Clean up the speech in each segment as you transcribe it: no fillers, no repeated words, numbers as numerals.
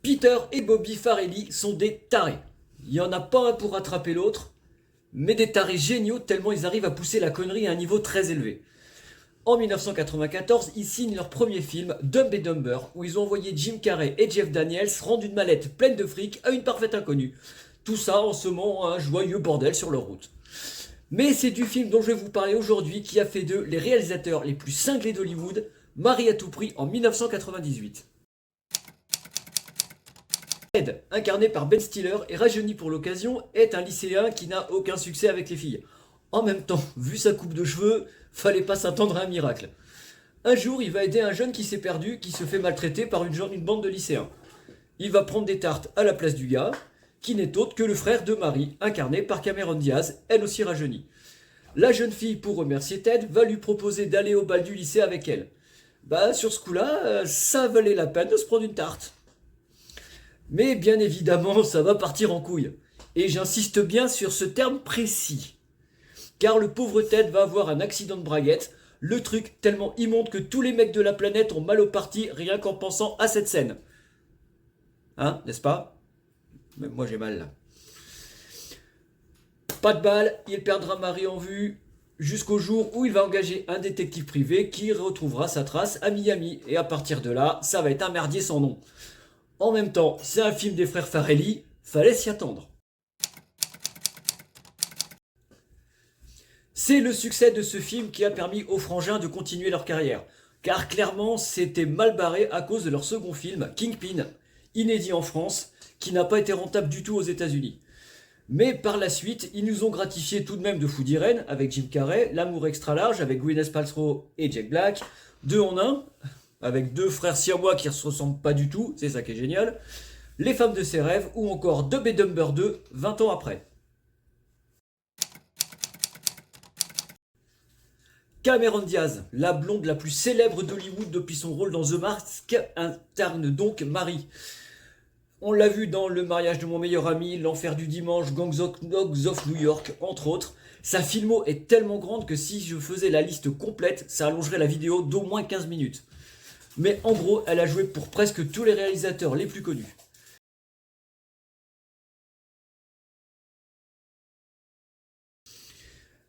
Peter et Bobby Farrelly sont des tarés. Il n'y en a pas un pour rattraper l'autre, mais des tarés géniaux tellement ils arrivent à pousser la connerie à un niveau très élevé. En 1994, ils signent leur premier film, Dumb and Dumber, où ils ont envoyé Jim Carrey et Jeff Daniels rendre une mallette pleine de fric à une parfaite inconnue. Tout ça en semant un joyeux bordel sur leur route. Mais c'est du film dont je vais vous parler aujourd'hui qui a fait d'eux les réalisateurs les plus cinglés d'Hollywood, Marie à tout prix en 1998. Ted, incarné par Ben Stiller et rajeuni pour l'occasion, est un lycéen qui n'a aucun succès avec les filles. En même temps, vu sa coupe de cheveux, fallait pas s'attendre à un miracle. Un jour, il va aider un jeune qui s'est perdu, qui se fait maltraiter par une bande de lycéens. Il va prendre des tartes à la place du gars, qui n'est autre que le frère de Marie, incarné par Cameron Diaz, elle aussi rajeunie. La jeune fille, pour remercier Ted, va lui proposer d'aller au bal du lycée avec elle. Sur ce coup-là, ça valait la peine de se prendre une tarte. Mais bien évidemment, ça va partir en couille. Et j'insiste bien sur ce terme précis. Car le pauvre Ted va avoir un accident de braguette, le truc tellement immonde que tous les mecs de la planète ont mal au parti rien qu'en pensant à cette scène. Hein, n'est-ce pas? Même moi j'ai mal là. Pas de balle, il perdra Marie en vue jusqu'au jour où il va engager un détective privé qui retrouvera sa trace à Miami. Et à partir de là, ça va être un merdier sans nom. En même temps, c'est un film des frères Farrelly, fallait s'y attendre. C'est le succès de ce film qui a permis aux frangins de continuer leur carrière. Car clairement, c'était mal barré à cause de leur second film, Kingpin, inédit en France, qui n'a pas été rentable du tout aux États-Unis. Mais par la suite, ils nous ont gratifié tout de même de fous d'Irène avec Jim Carrey, L'amour extra large avec Gwyneth Paltrow et Jack Black, Deux en un, avec deux frères siamois qui ne se ressemblent pas du tout, c'est ça qui est génial, Les femmes de ses rêves ou encore Dumb and Dumber 2, 20 ans après. Cameron Diaz, la blonde la plus célèbre d'Hollywood depuis son rôle dans The Mask, incarne donc Marie. On l'a vu dans Le mariage de mon meilleur ami, L'enfer du dimanche, Gangs of New York, entre autres. Sa filmo est tellement grande que si je faisais la liste complète, ça allongerait la vidéo d'au moins 15 minutes. Mais en gros, elle a joué pour presque tous les réalisateurs les plus connus.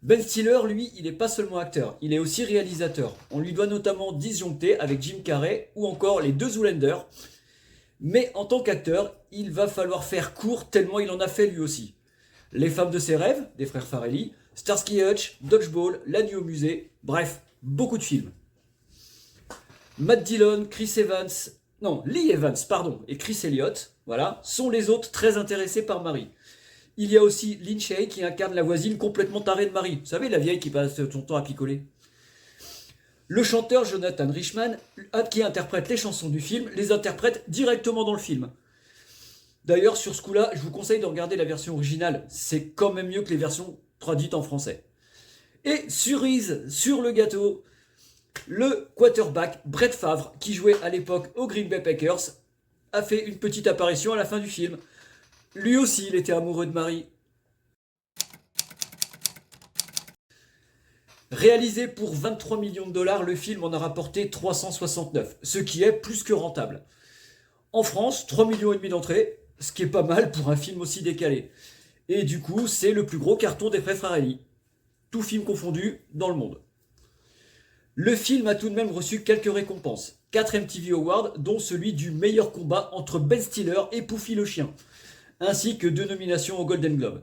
Ben Stiller, lui, il n'est pas seulement acteur, il est aussi réalisateur. On lui doit notamment Disjoncté avec Jim Carrey ou encore Les Deux Zoolander. Mais en tant qu'acteur, il va falloir faire court tellement il en a fait lui aussi. Les femmes de ses rêves, des frères Farrelly, Starsky et Hutch, Dodgeball, La nuit au musée, bref, beaucoup de films. Matt Dillon, Lee Evans, et Chris Elliott, voilà, sont les autres très intéressés par Marie. Il y a aussi Lin Shaye qui incarne la voisine complètement tarée de Marie. Vous savez, la vieille qui passe son temps à picoler. Le chanteur Jonathan Richman, qui interprète les chansons du film, les interprète directement dans le film. D'ailleurs, sur ce coup-là, je vous conseille de regarder la version originale. C'est quand même mieux que les versions traduites en français. Et cerise sur le gâteau, le quarterback Brett Favre, qui jouait à l'époque aux Green Bay Packers, a fait une petite apparition à la fin du film. Lui aussi, il était amoureux de Marie. Réalisé pour 23 millions de dollars, le film en a rapporté 369, ce qui est plus que rentable. En France, 3,5 millions d'entrées, ce qui est pas mal pour un film aussi décalé. Et du coup, c'est le plus gros carton des frères Farrelly. Tout film confondu dans le monde. Le film a tout de même reçu quelques récompenses. 4 MTV Awards, dont celui du meilleur combat entre Ben Stiller et Poufy le chien, ainsi que 2 nominations au Golden Globe.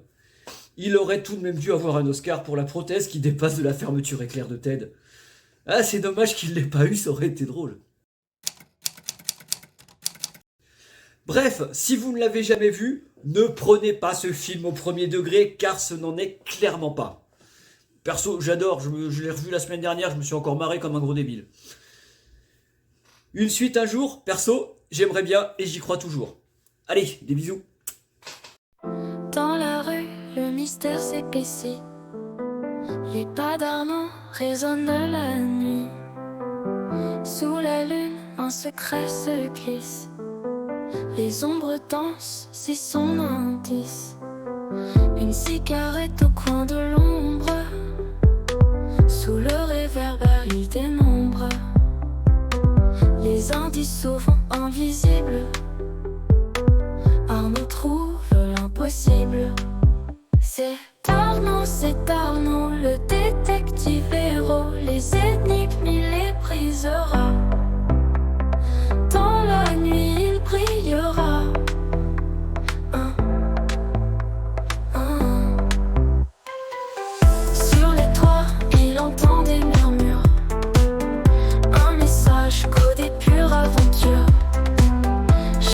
Il aurait tout de même dû avoir un Oscar pour la prothèse qui dépasse de la fermeture éclair de Ted. Ah, c'est dommage qu'il ne l'ait pas eu, ça aurait été drôle. Bref, si vous ne l'avez jamais vu, ne prenez pas ce film au premier degré, car ce n'en est clairement pas. Perso, j'adore, je l'ai revu la semaine dernière, je me suis encore marré comme un gros débile. Une suite un jour, perso, j'aimerais bien et j'y crois toujours. Allez, des bisous. Dans la rue, le mystère s'épaissit. Les pas d'Armand résonnent la nuit. Sous la lune, un secret se glisse. Les ombres dansent, c'est son indice. Une cigarette au coin de l'ombre. Sous le réverbère, il dénombre les indices souvent invisibles.